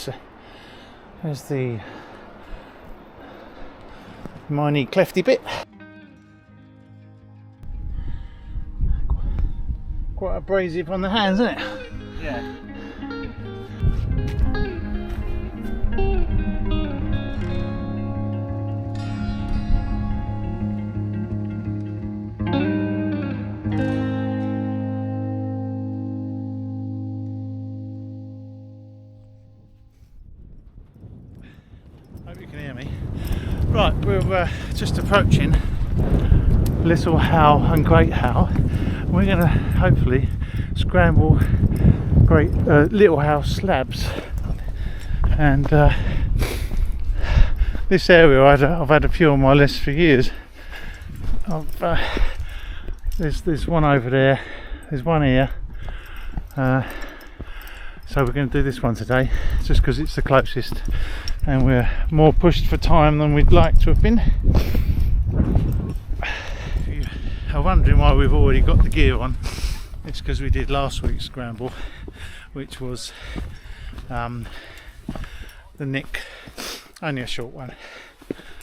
nice. There's the miney clefty bit. Quite abrasive on the hands, isn't it? Yeah. Hope you can hear me. Right, we're just approaching Little Howe and Great Howe. We're going to hopefully scramble Little Howe slabs, and this area I've had a few on my list for years. There's one over there, there's one here, so we're going to do this one today just because it's the closest, and we're more pushed for time than we'd like to have been. If you are wondering why we've already got the gear on, it's because we did last week's scramble, which was the Nick, only a short one.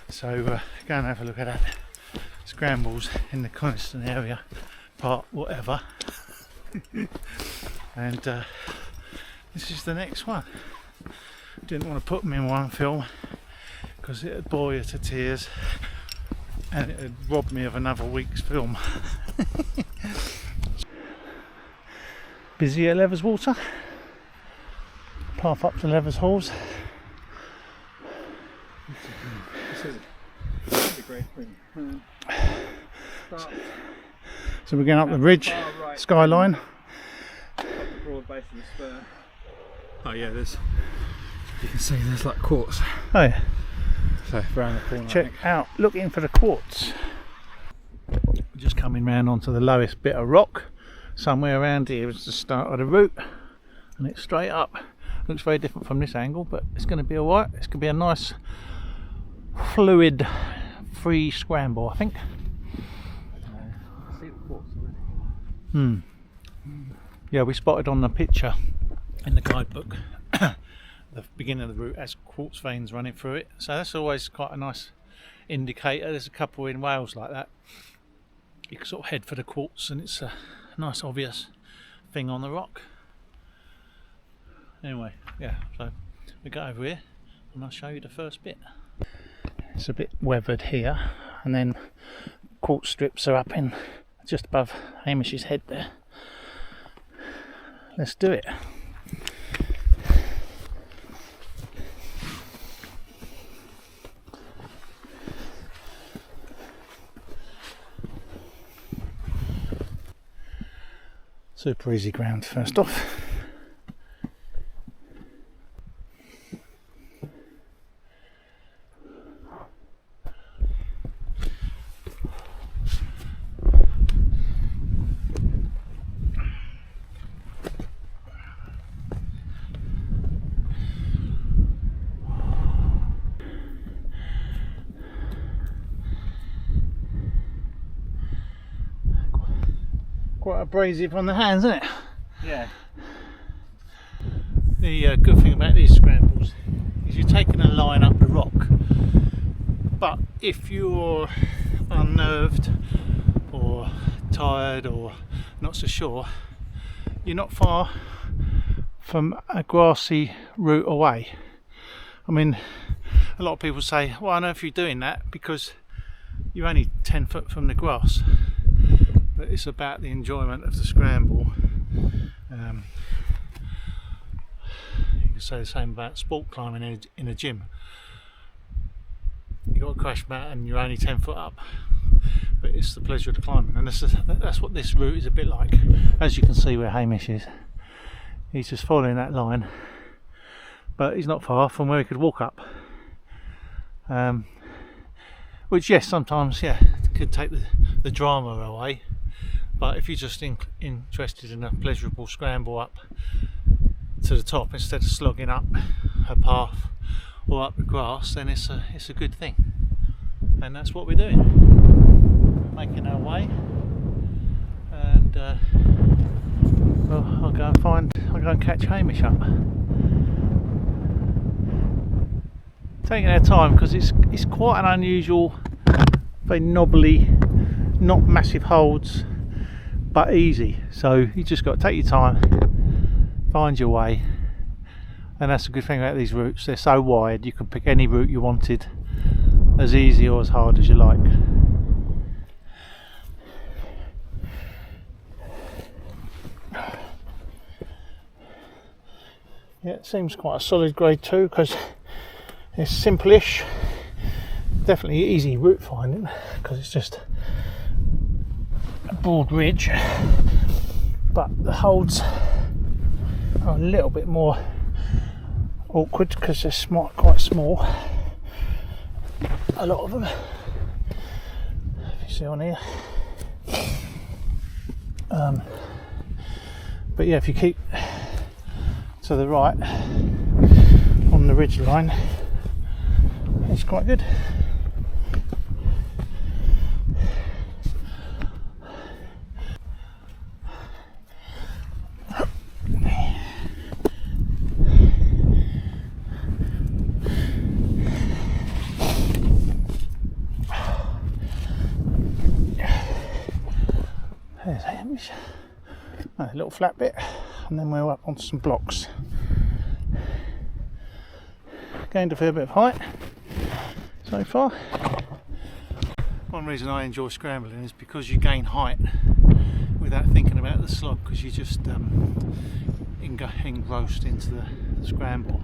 So go and have a look at that. Scrambles in the Coniston area, part whatever. And this is the next one. Didn't want to put them in one film because it would bore you to tears and it would rob me of another week's film. Busy at Levers Water. Path up to Levers Halls. This is a great thing. So we're going up the ridge, right, skyline. Up the broad base of the spur. Oh yeah, you can see there's like quartz. Oh yeah. So round the corner. Check out, looking for the quartz. We're just coming round onto the lowest bit of rock. Somewhere around here is the start of the route, and it's straight up. Looks very different from this angle, but it's going to be alright. It's going to be a nice fluid free scramble, I think. See the quartz already. Yeah, we spotted on the picture in the guidebook the beginning of the route has quartz veins running through it, so that's always quite a nice indicator. There's a couple in Wales like that. You can sort of head for the quartz and it's a nice obvious thing on the rock. Anyway, yeah, so we go over here and I'll show you the first bit. It's a bit weathered here, and then quartz strips are up in just above Hamish's head there. Let's do it. Super easy ground first off. Quite abrasive on the hands, isn't it? Yeah. The good thing about these scrambles is you're taking a line up the rock, but if you're unnerved or tired or not so sure, you're not far from a grassy route away. I mean, a lot of people say, well, I know if you're doing that because you're only 10 foot from the grass. But it's about the enjoyment of the scramble. You can say the same about sport climbing in a gym. You've got a crash mat and you're only 10 foot up, but it's the pleasure of the climbing, and that's what this route is a bit like. As you can see where Hamish is, he's just following that line, but he's not far from where he could walk up. Which, yes, sometimes, yeah, could take the drama away. But if you're just interested in a pleasurable scramble up to the top instead of slogging up a path or up the grass, then it's a good thing, and that's what we're doing. Making our way, and well, I'll go and catch Hamish up. taking our time because it's quite an unusual, very knobbly, not massive holds, but easy. So you just got to take your time, find your way, and that's the good thing about these routes. They're so wide, you can pick any route you wanted, as easy or as hard as you like. Yeah, it seems quite a solid grade 2 because it's simple-ish. Definitely easy route finding because it's just a broad ridge, but the holds are a little bit more awkward because they're quite small, a lot of them, if you see on here. But yeah, if you keep to the right on the ridge line, it's quite good. There's the image. A little flat bit, and then we're up onto some blocks. Gained a fair bit of height so far. One reason I enjoy scrambling is because you gain height without thinking about the slog, because you just engrossed into the scramble,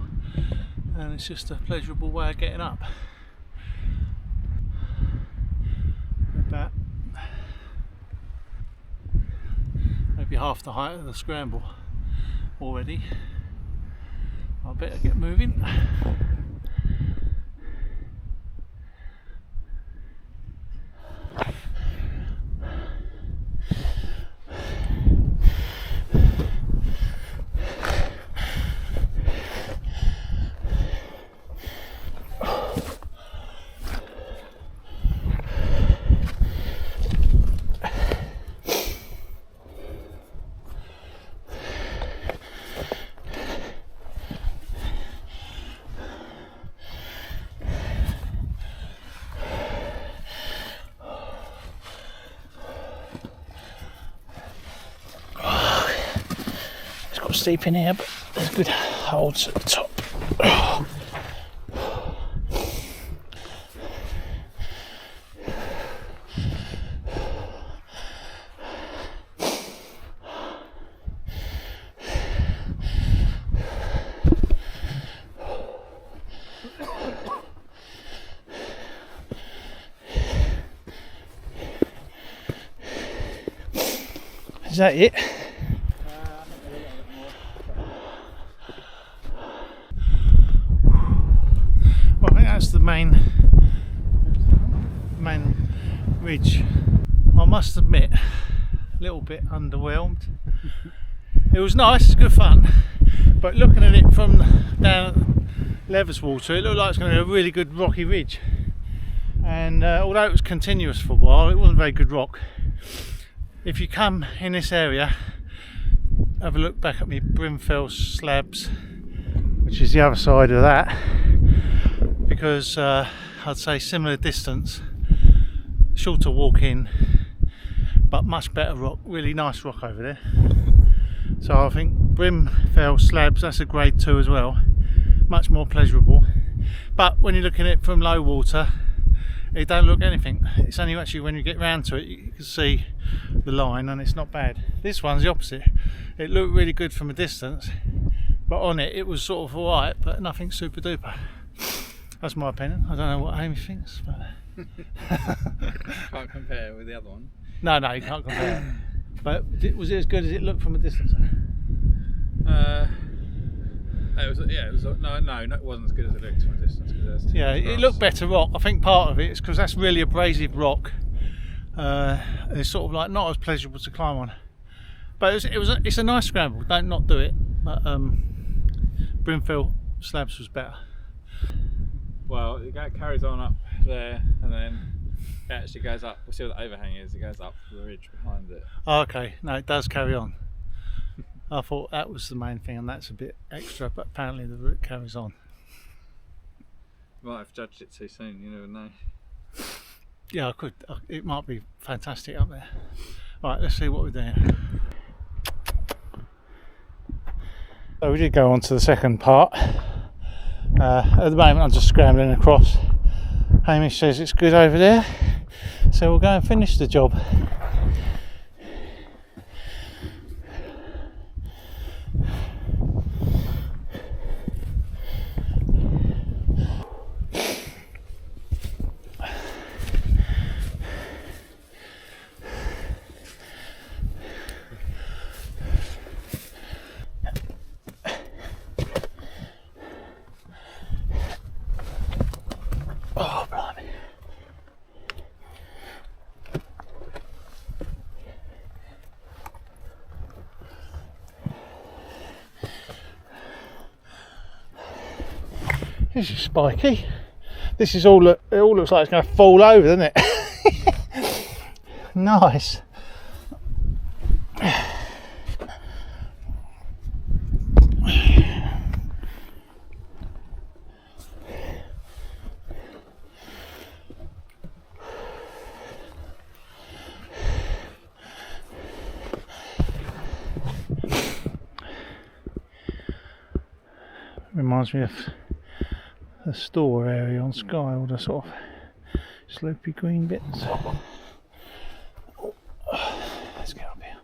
and it's just a pleasurable way of getting up. About maybe half the height of the scramble already. I better get moving. Steep in here, but there's good holds at the top. Is that it? The main ridge. I must admit, a little bit underwhelmed. It was nice, it's good fun, but looking at it from down at Leverswater, it looked like it's going to be a really good rocky ridge, and although it was continuous for a while, it wasn't very good rock. If you come in this area, have a look back at me Brimfell slabs, which is the other side of that, because I'd say similar distance, shorter walk in, but much better rock, really nice rock over there. So I think Brimfell slabs, that's a grade 2 as well, much more pleasurable. But when you're looking at it from low water, it don't look anything. It's only actually when you get round to it you can see the line, and it's not bad. This one's the opposite. It looked really good from a distance, but on it was sort of alright, but nothing super duper. That's my opinion. I don't know what Amy thinks, but Can't compare with the other one. No, you can't compare. But was it as good as it looked from a distance? It wasn't as good as it looked from a distance. Yeah, it looked better rock. I think part of it is because that's really abrasive rock. It's sort of like not as pleasurable to climb on. But it's a nice scramble. Don't not do it. But Brimfell slabs was better. Well, it carries on up there, and then it actually goes up. We'll see what the overhang is. It goes up the ridge behind it. Oh, okay, no, it does carry on. I thought that was the main thing, and that's a bit extra, but apparently the route carries on. You might have judged it too soon, you never know. Yeah, I could. It might be fantastic up there. Right, let's see what we're doing. So we did go on to the second part. At the moment I'm just scrambling across. Hamish says it's good over there, so we'll go and finish the job. Oh, blimey. This is spiky. This is all. It all looks like it's going to fall over, doesn't it? Nice. Reminds me of the store area on Sky, all the sort of slopey green bits. Oh, let's get up here.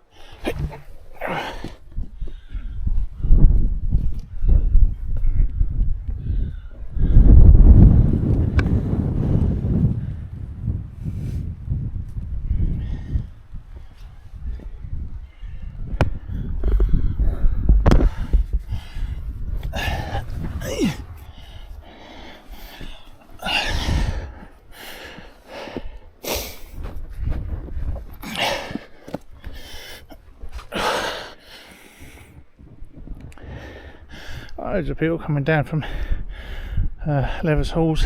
Loads of people coming down from Levers Halls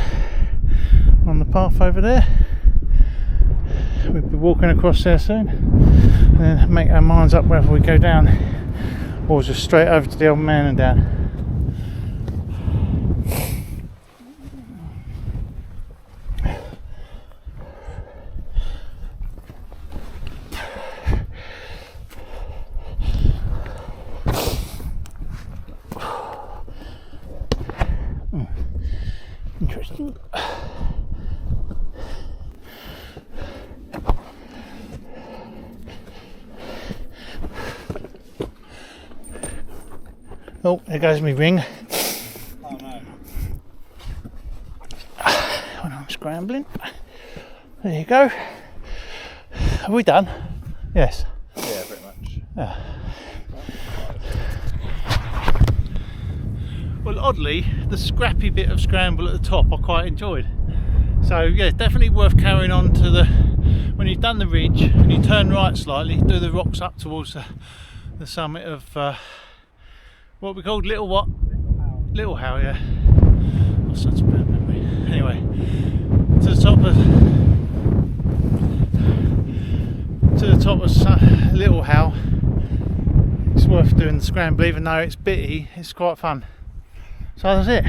on the path over there. We'll be walking across there soon and then make our minds up whether we go down or just straight over to the old man and down. Interesting. Oh, there goes my ring. Oh no. When I'm scrambling. There you go. Are we done? Yes. Yeah, pretty much. Yeah. Well, oddly, the scrappy bit of scramble at the top I quite enjoyed. So yeah, definitely worth carrying on to the, when you've done the ridge and you turn right slightly, do the rocks up towards the summit of what we called Little what? Little How, yeah. Oh, such a bad memory. Anyway, to the top of Little How. It's worth doing the scramble, even though it's bitty. It's quite fun. So that's it.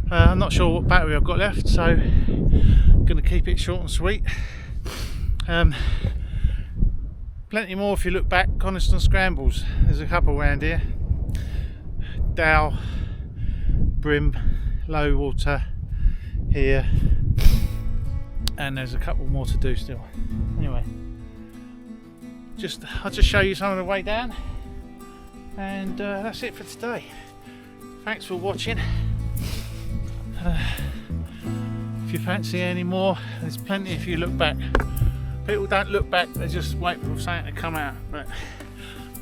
I'm not sure what battery I've got left, so I'm going to keep it short and sweet. Plenty more if you look back. Coniston Scrambles, there's a couple around here. Dow, Brim, low water here, and there's a couple more to do still. Anyway, I'll just show you some of the way down, and that's it for today. Thanks for watching. If you fancy any more, there's plenty if you look back. People don't look back, they just wait for something to come out, but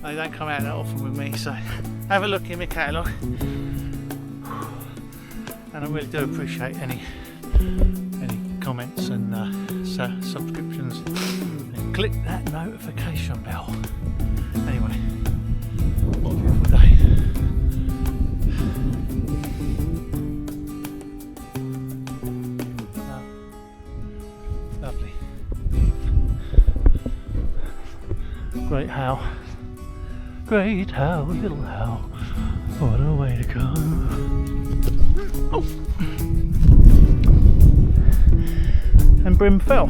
they don't come out that often with me, so have a look in my catalogue. And I really do appreciate any comments and subscriptions, and click that notification bell. Anyway, what a beautiful day. Lovely. Great how. Great how, little how. What a way to go. Oh. And Brim fell.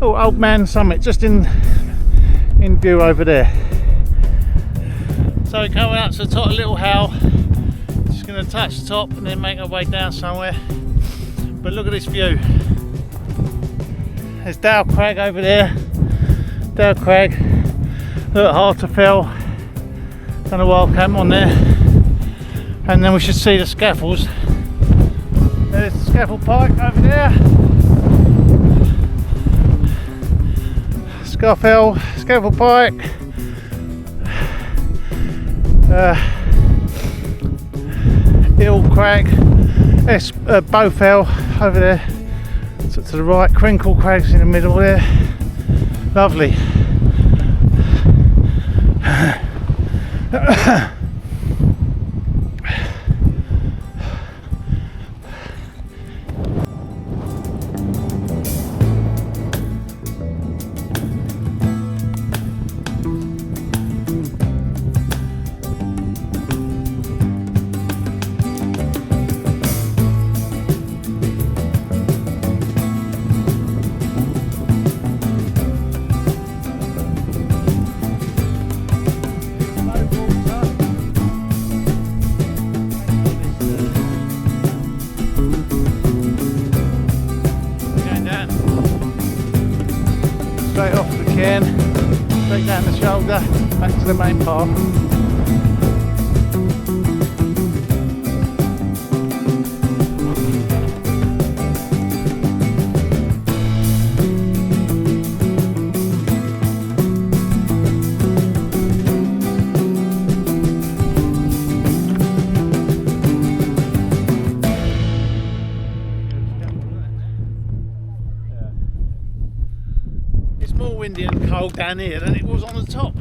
Oh, Old Man Summit, just in view over there. So coming up to the top of Little Howe, just going to touch the top and then make our way down somewhere. But look at this view. There's Dale Crag over there. Dale Crag. Look at Harterfell. Done a wild camp on there. And then we should see the scaffolds. There's the scaffold pike over there. Scaffold pike. Hill Crag. Bowfell over there. So to the right. Crinkle Crag's in the middle there. Lovely. Straight off the cairn, straight down the shoulder, back to the main path. It's more windy and cold down here than it was on the top.